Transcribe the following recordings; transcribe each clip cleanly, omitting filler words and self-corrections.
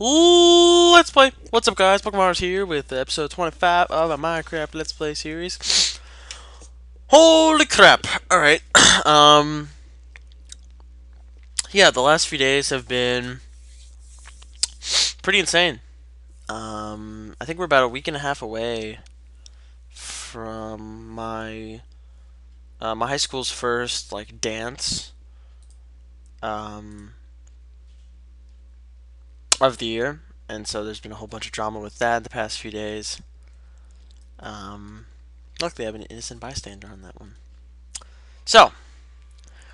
Let's play. What's up, guys? BlockingMars here with episode 25 of a Minecraft Let's Play series. Holy crap! All right. um. Yeah, the last few days have been pretty insane. I think we're about a week and a half away from my high school's first like dance um of the year, and so there's been a whole bunch of drama with that the past few days. Um. Luckily, I have an innocent bystander on that one. So,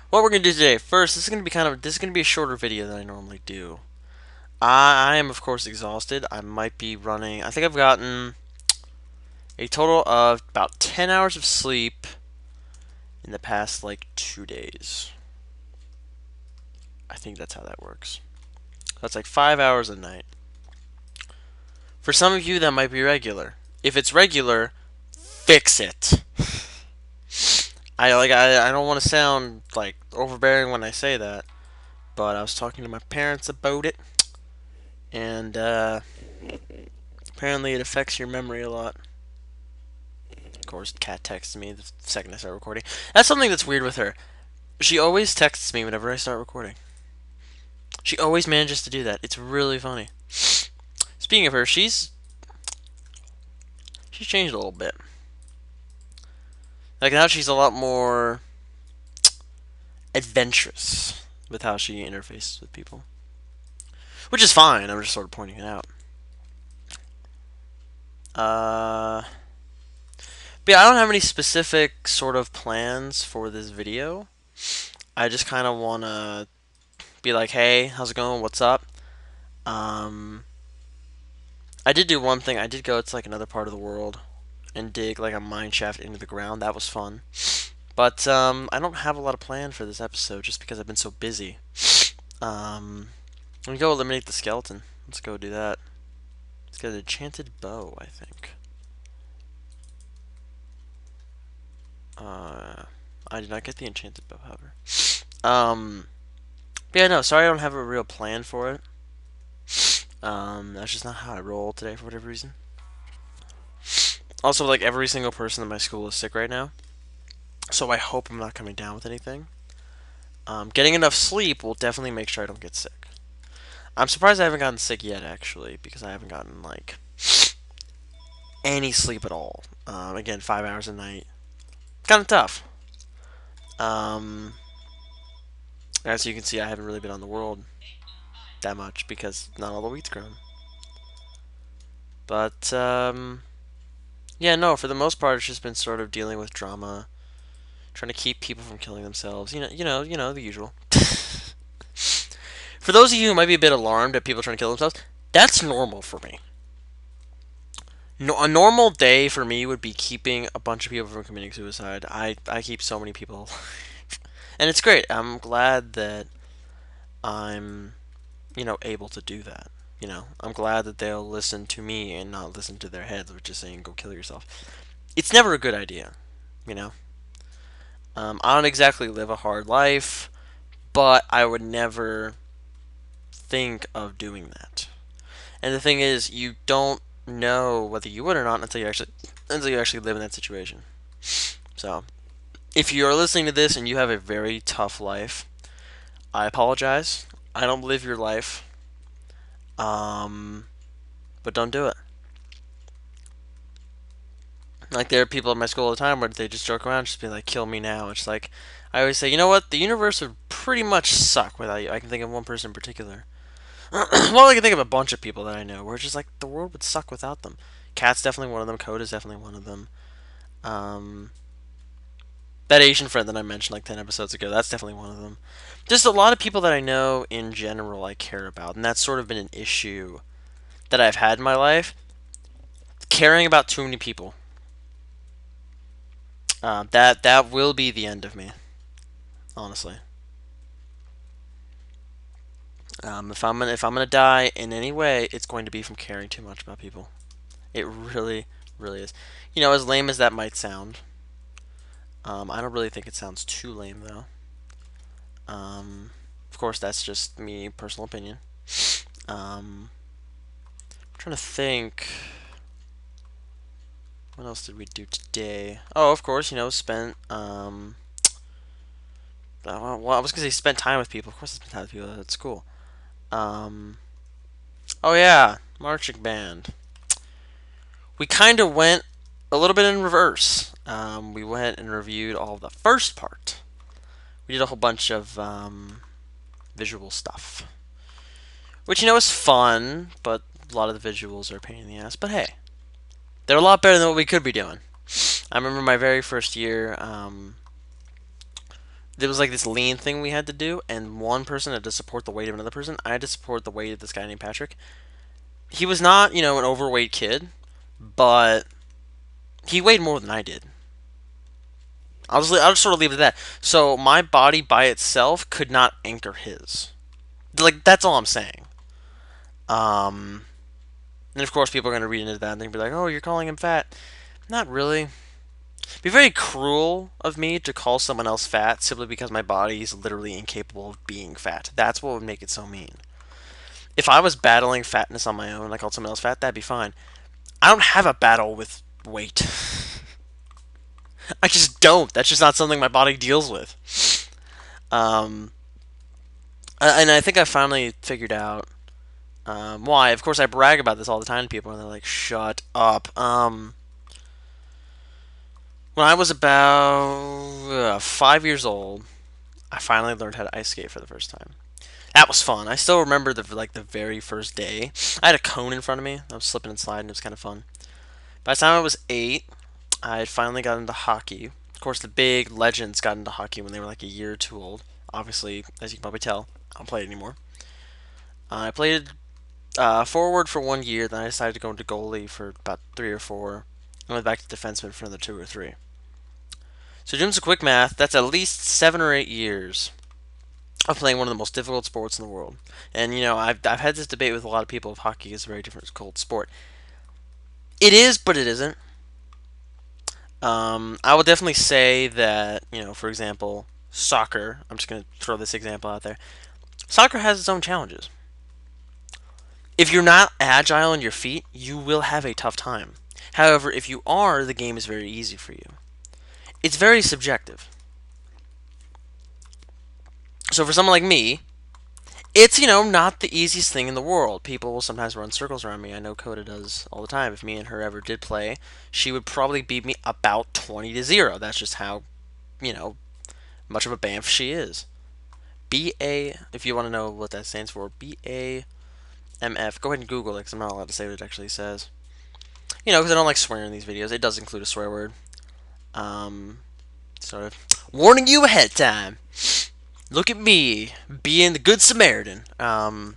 what we're gonna do today? First, this is gonna be a shorter video than I normally do. I am of course exhausted. I might be running. I think I've gotten a total of about 10 hours of sleep in the past like 2 days. I think that's how that works. That's like 5 hours a night. For some of you, that might be regular. If it's regular, fix it. I don't want to sound like overbearing when I say that, but I was talking to my parents about it, and apparently it affects your memory a lot. Of course, Kat texts me the second I start recording. That's something that's weird with her. She always texts me whenever I start recording. She always manages to do that. It's really funny. Speaking of her, she's changed a little bit. Like now she's a lot more adventurous with how she interfaces with people. Which is fine, I'm just sort of pointing it out. But yeah, I don't have any specific sort of plans for this video. I just kind of want to be like, hey, how's it going? What's up? Um, I did do one thing. I did go to like another part of the world and dig like a mine shaft into the ground. That was fun. But I don't have a lot of plan for this episode just because I've been so busy. Let me go eliminate the skeleton. Let's go do that. Let's get an enchanted bow, I think. I did not get the enchanted bow, however. But yeah, no, sorry I don't have a real plan for it. That's just not how I roll today for whatever reason. Also, like, every single person in my school is sick right now, so I hope I'm not coming down with anything. Getting enough sleep will definitely make sure I don't get sick. I'm surprised I haven't gotten sick yet, actually, because I haven't gotten, like, any sleep at all. Again, 5 hours a night. Kind of tough. Um, as you can see, I haven't really been on the world that much because not all the wheat's grown. But, yeah, no, for the most part, it's just been sort of dealing with drama, trying to keep people from killing themselves. The usual. For those of you who might be a bit alarmed at people trying to kill themselves, that's normal for me. No, a normal day for me would be keeping a bunch of people from committing suicide. I keep so many people alive. And it's great. I'm glad that I'm, able to do that. I'm glad that they'll listen to me and not listen to their heads, which is saying, go kill yourself. It's never a good idea, you know? I don't exactly live a hard life, but I would never think of doing that. And the thing is, you don't know whether you would or not until you actually live in that situation. So, if you're listening to this and you have a very tough life, I apologize. I don't live your life. Um, but don't do it. Like there are people at my school all the time where they just joke around, just be like, "Kill me now." It's like I always say, you know what? The universe would pretty much suck without you. I can think of one person in particular. Well, I can think of a bunch of people that I know where it's just like the world would suck without them. Cat's definitely one of them. Code is definitely one of them. Um, that Asian friend that I mentioned like 10 episodes ago, that's definitely one of them. Just a lot of people that I know in general I care about, and that's sort of been an issue that I've had in my life. Caring about too many people. That will be the end of me, honestly. If I'm gonna die in any way, it's going to be from caring too much about people. It really, really is. As lame as that might sound, I don't really think it sounds too lame though. Of course, that's just me, personal opinion. Um, trying to think. What else did we do today? Oh, of course, spent well, I was gonna say spent time with people. Of course, I spent time with people at school. Um, oh yeah, marching band. We kind of went a little bit in reverse. We went and reviewed all of the first part. We did a whole bunch of visual stuff, which is fun, but a lot of the visuals are a pain in the ass. But hey, they're a lot better than what we could be doing. I remember my very first year. There was like this lean thing we had to do, and one person had to support the weight of another person. I had to support the weight of this guy named Patrick. He was not, an overweight kid, but he weighed more than I did. I'll just sort of leave it at that. So my body by itself could not anchor his. Like, that's all I'm saying. Um, and of course, people are going to read into that and they'll be like, "Oh, you're calling him fat." Not really. It'd be very cruel of me to call someone else fat simply because my body is literally incapable of being fat. That's what would make it so mean. If I was battling fatness on my own and I called someone else fat, that'd be fine. I don't have a battle with weight. I just don't. That's just not something my body deals with. Um, and I think I finally figured out why. Of course, I brag about this all the time to people, and they're like, "Shut up." When I was about 5 years old, I finally learned how to ice skate for the first time. That was fun. I still remember the very first day. I had a cone in front of me. I was slipping and sliding. It was kind of fun. By the time I was 8, I had finally got into hockey. Of course, the big legends got into hockey when they were like a year or two old. Obviously, as you can probably tell, I don't play it anymore. I played forward for 1 year, then I decided to go into goalie for about 3 or 4. I went back to defenseman for another 2 or 3. So doing some quick math, that's at least 7 or 8 years of playing one of the most difficult sports in the world. And I've had this debate with a lot of people if hockey is a very different cold sport. It is, but it isn't. I would definitely say that, for example, soccer. I'm just going to throw this example out there. Soccer has its own challenges. If you're not agile on your feet, you will have a tough time. However, if you are, the game is very easy for you. It's very subjective. So for someone like me, it's, not the easiest thing in the world. People will sometimes run circles around me. I know Coda does all the time. If me and her ever did play, she would probably beat me about 20-0. That's just how, much of a bamf she is. BA, if you want to know what that stands for, BAMF. Go ahead and Google it, because I'm not allowed to say what it actually says. Because I don't like swearing in these videos. It does include a swear word. Sort of warning you ahead of time. Look at me, being the good Samaritan. But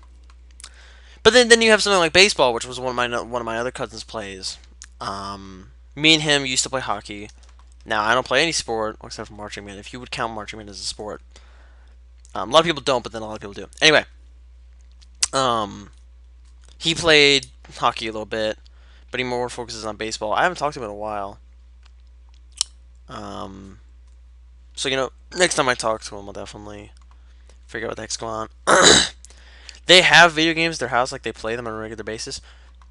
then you have something like baseball, which was one of my other cousins plays. Me and him used to play hockey. Now I don't play any sport except for marching band. If you would count marching band as a sport, a lot of people don't, but then a lot of people do. Anyway, he played hockey a little bit, but he more focuses on baseball. I haven't talked to him in a while. So next time I talk to him, I'll definitely figure out what the heck's going on. They have video games at their house, like they play them on a regular basis.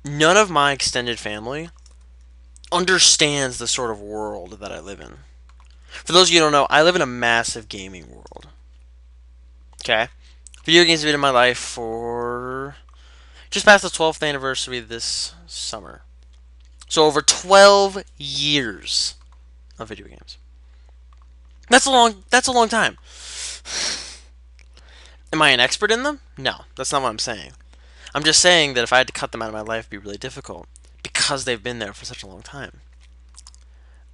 None of my extended family understands the sort of world that I live in. For those of you who don't know, I live in a massive gaming world. Okay? Video games have been in my life for just past the 12th anniversary this summer. So over 12 years of video games. That's a long time. Am I an expert in them? No, that's not what I'm saying. I'm just saying that if I had to cut them out of my life, it'd be really difficult because they've been there for such a long time.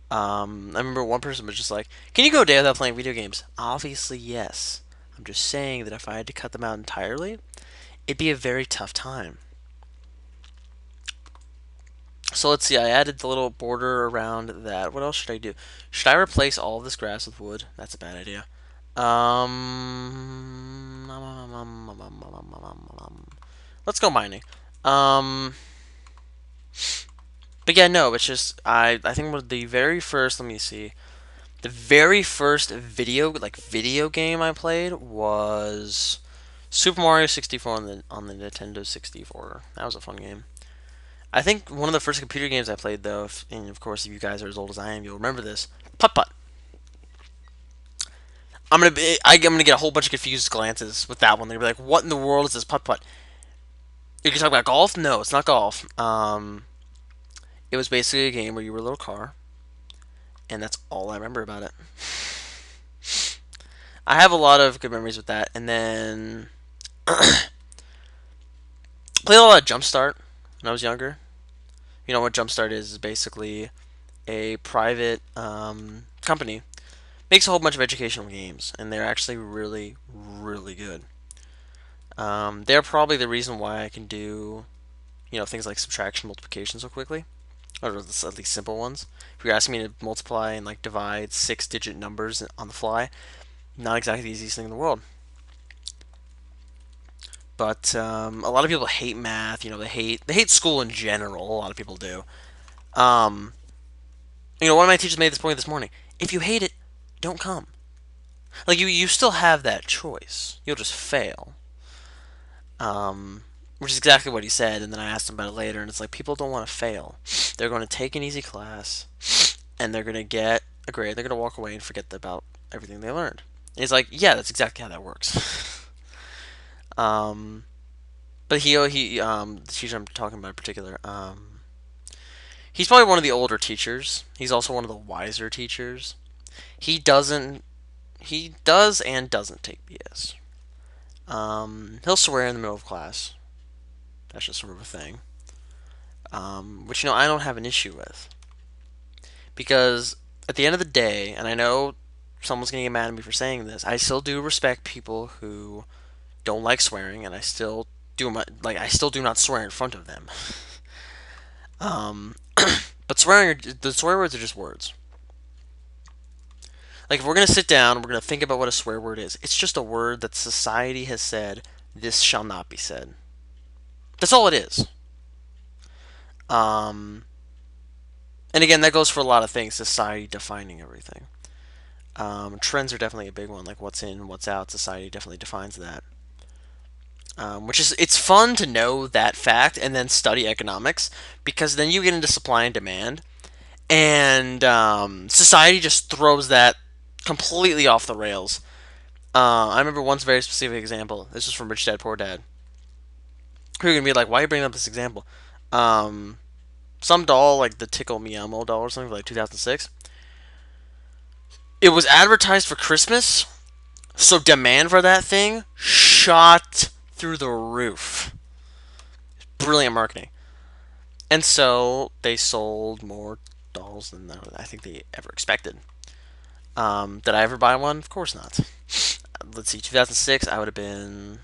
I remember one person was just like, "Can you go a day without playing video games?" Obviously, yes. I'm just saying that if I had to cut them out entirely, it'd be a very tough time. So let's see, I added the little border around that. What else should I do? Should I replace all of this grass with wood? That's a bad idea. Let's go mining. But yeah, no, it's just, I think one of the very first, let me see. The very first video game I played was Super Mario 64 on the Nintendo 64. That was a fun game. I think one of the first computer games I played, though, and of course, if you guys are as old as I am, you'll remember this. Putt putt. I'm gonna get a whole bunch of confused glances with that one. They're gonna be like, "What in the world is this putt putt?" You can talk about golf. No, it's not golf. It was basically a game where you were a little car, and that's all I remember about it. I have a lot of good memories with that, and then played a lot of Jumpstart when I was younger. You know what Jumpstart is basically a private company makes a whole bunch of educational games, and they're actually really, really good. They're probably the reason why I can do, things like subtraction, multiplication so quickly, or at least simple ones. If you're asking me to multiply and like divide six-digit numbers on the fly, not exactly the easiest thing in the world. But a lot of people hate math. They hate school in general. A lot of people do. Um, one of my teachers made this point this morning. If you hate it, don't come. Like you still have that choice. You'll just fail. Which is exactly what he said. And then I asked him about it later, and it's like people don't want to fail. They're going to take an easy class, and they're going to get a grade. They're going to walk away and forget about everything they learned. And he's like, yeah, that's exactly how that works. um, but the teacher I'm talking about in particular, he's probably one of the older teachers. He's also one of the wiser teachers. He doesn't. He does and doesn't take BS. He'll swear in the middle of class. That's just sort of a thing. Which I don't have an issue with because at the end of the day, and I know someone's gonna get mad at me for saying this, I still do respect people who don't like swearing, and I still I still do not swear in front of them. Um, but the swear words are just words. Like if we're gonna sit down, and we're gonna think about what a swear word is. It's just a word that society has said this shall not be said. That's all it is. Um, and again, that goes for a lot of things. Society defining everything. Trends are definitely a big one. Like what's in, what's out. Society definitely defines that. Which is it's fun to know that fact and then study economics because then you get into supply and demand, and society just throws that completely off the rails. I remember one very specific example. This is from Rich Dad Poor Dad. Who are gonna be like, why are you bringing up this example? Um, some doll like the Tickle Me Elmo doll or something from like 2006. It was advertised for Christmas, so demand for that thing shot through the roof. Brilliant marketing. And so they sold more dolls than I think they ever expected. Did I ever buy one? Of course not. Let's see, 2006, I would have been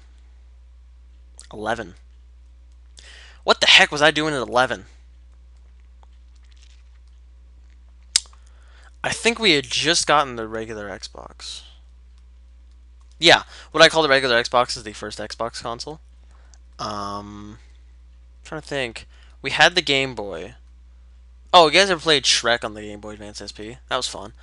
11. What the heck was I doing at 11? I think we had just gotten the regular Xbox. Yeah, what I call the regular Xbox is the first Xbox console. I'm trying to think. We had the Game Boy. Oh, you guys ever played Shrek on the Game Boy Advance SP? That was fun.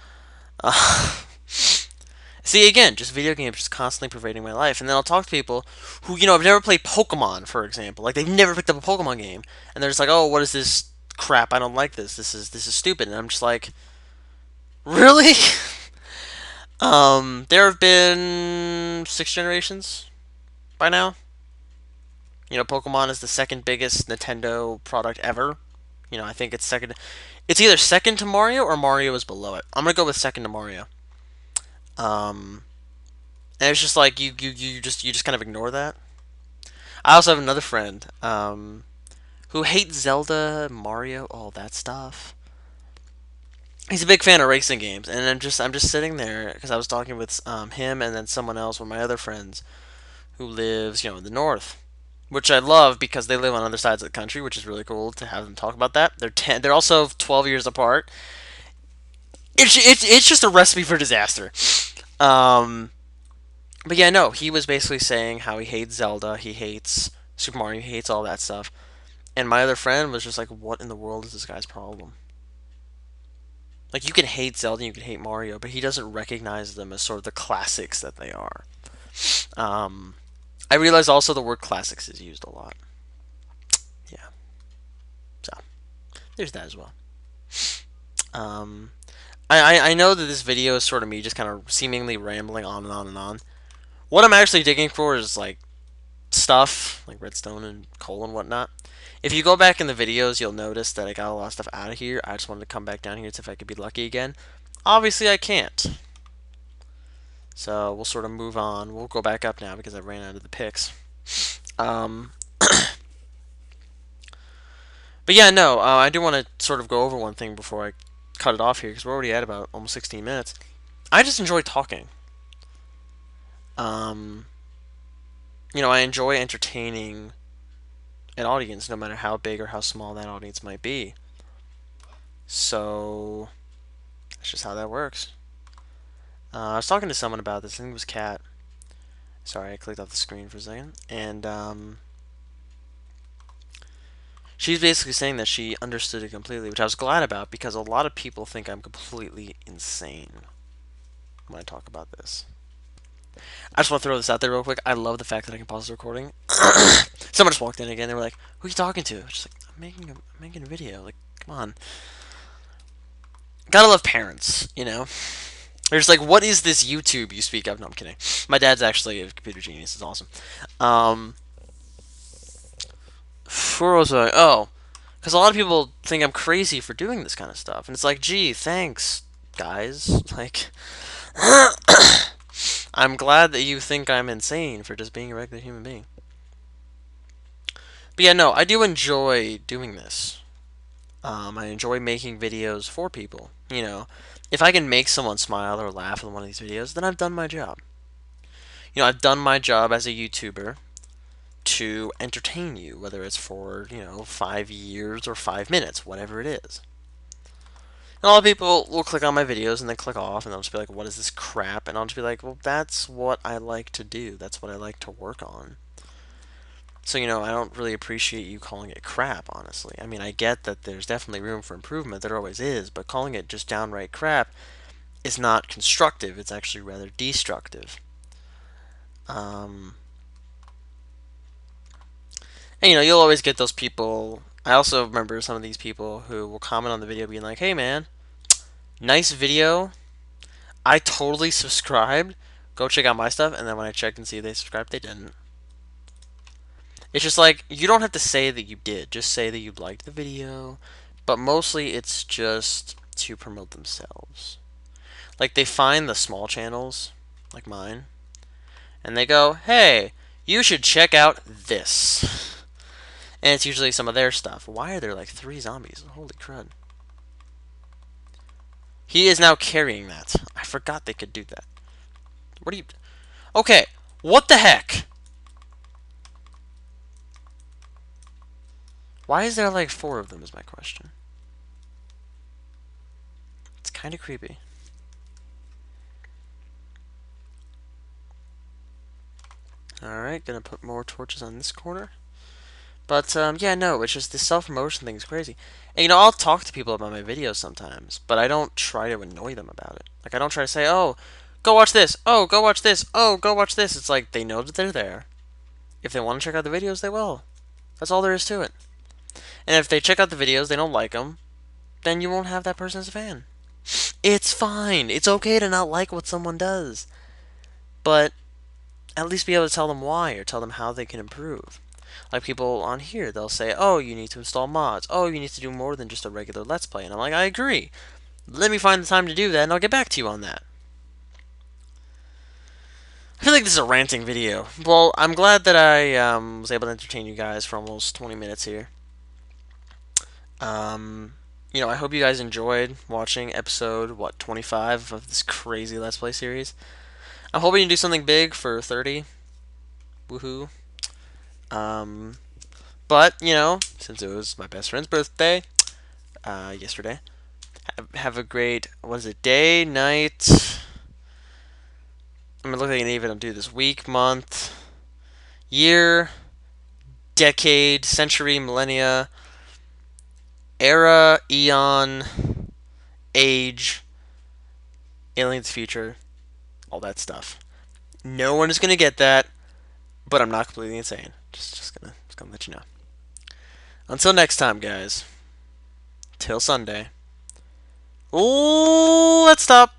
See, again, just video games just constantly pervading my life. And then I'll talk to people who, have never played Pokemon, for example. Like, they've never picked up a Pokemon game. And they're just like, oh, what is this crap? I don't like this. This is stupid. And I'm just like, really? There have been 6 generations by now. Pokemon is the second biggest Nintendo product ever. I think it's second. It's either second to Mario or Mario is below it. I'm gonna go with second to Mario. Um, and it's just like you just kind of ignore that. I also have another friend who hates Zelda, Mario, all that stuff. He's a big fan of racing games, and I'm just sitting there because I was talking with him and then someone else, one of my other friends, who lives in the north, which I love because they live on other sides of the country, which is really cool to have them talk about that. They're also 12 years apart. It's just a recipe for disaster. Um, but yeah, no, he was basically saying how he hates Zelda, he hates Super Mario, he hates all that stuff. And my other friend was just like, what in the world is this guy's problem? Like, you can hate Zelda, you can hate Mario, but he doesn't recognize them as sort of the classics that they are. Um, I realize also the word classics is used a lot. Yeah. there's that as well. Um, I know that this video is sort of me just kind of seemingly rambling on and on and on. What I'm actually digging for is like stuff like redstone and coal and whatnot. If you go back in the videos, you'll notice that I got a lot of stuff out of here. I just wanted to come back down here to see if I could be lucky again. Obviously, I can't. So we'll sort of move on. We'll go back up now because I ran out of the picks. Um, but yeah, no, I do want to sort of go over one thing before I cut it off here because we're already at about almost 16 minutes. I just enjoy talking. Um, I enjoy entertaining an audience, no matter how big or how small that audience might be. So that's just how that works. I was talking to someone about this. I think it was Kat. Sorry, I clicked off the screen for a second. And she's basically saying that she understood it completely, which I was glad about because a lot of people think I'm completely insane when I talk about this. I just want to throw this out there real quick. I love the fact that I can pause the recording. Someone just walked in again. They were like, "Who are you talking to?" I was just like, I'm making a video. Like, come on. Gotta love parents, you know? They're just like, what is this YouTube you speak of? No, I'm kidding. My dad's actually a computer genius. It's awesome. Where was I? Oh, because a lot of people think I'm crazy for doing this kind of stuff. And it's like, gee, thanks, guys. Like, I'm glad that you think I'm insane for just being a regular human being. But yeah, no, I do enjoy doing this. I enjoy making videos for people. If I can make someone smile or laugh in one of these videos, then I've done my job. I've done my job as a YouTuber to entertain you, whether it's for, 5 years or 5 minutes, whatever it is. And a lot of people will click on my videos and then click off, and they'll just be like, what is this crap? And I'll just be like, well, that's what I like to do. That's what I like to work on. So, I don't really appreciate you calling it crap, honestly. I mean, I get that there's definitely room for improvement. There always is. But calling it just downright crap is not constructive. It's actually rather destructive. And, you'll always get those people. I also remember some of these people who will comment on the video being like, hey, man, nice video. I totally subscribed. Go check out my stuff. And then when I checked and see if they subscribed, they didn't. It's just like, you don't have to say that you did. Just say that you liked the video. But mostly it's just to promote themselves. Like, they find the small channels, like mine, and they go, hey, you should check out this. And it's usually some of their stuff. Why are there like 3 zombies? Holy crud. He is now carrying that. I forgot they could do that. What are you... Okay, what the heck? Why is there like 4 of them is my question. It's kind of creepy. Alright, gonna put more torches on this corner. But, yeah, no, it's just this self-promotion thing is crazy. And, I'll talk to people about my videos sometimes, but I don't try to annoy them about it. Like, I don't try to say, oh, go watch this, oh, go watch this, oh, go watch this. It's like, they know that they're there. If they want to check out the videos, they will. That's all there is to it. And if they check out the videos, they don't like them, then you won't have that person as a fan. It's fine. It's okay to not like what someone does. But at least be able to tell them why or tell them how they can improve. Like people on here, they'll say, oh, you need to install mods. Oh, you need to do more than just a regular Let's Play. And I'm like, I agree. Let me find the time to do that, and I'll get back to you on that. I feel like this is a ranting video. Well, I'm glad that I was able to entertain you guys for almost 20 minutes here. I hope you guys enjoyed watching episode, 25 of this crazy Let's Play series. I'm hoping to do something big for 30. Woohoo. But, since it was my best friend's birthday, yesterday, have a great, day, night, I'm gonna look like an even I'll do this week, month, year, decade, century, millennia, era, eon, age, aliens future, all that stuff. No one is gonna get that, but I'm not completely insane. Just gonna let you know. Until next time, guys. until Sunday. Let's stop.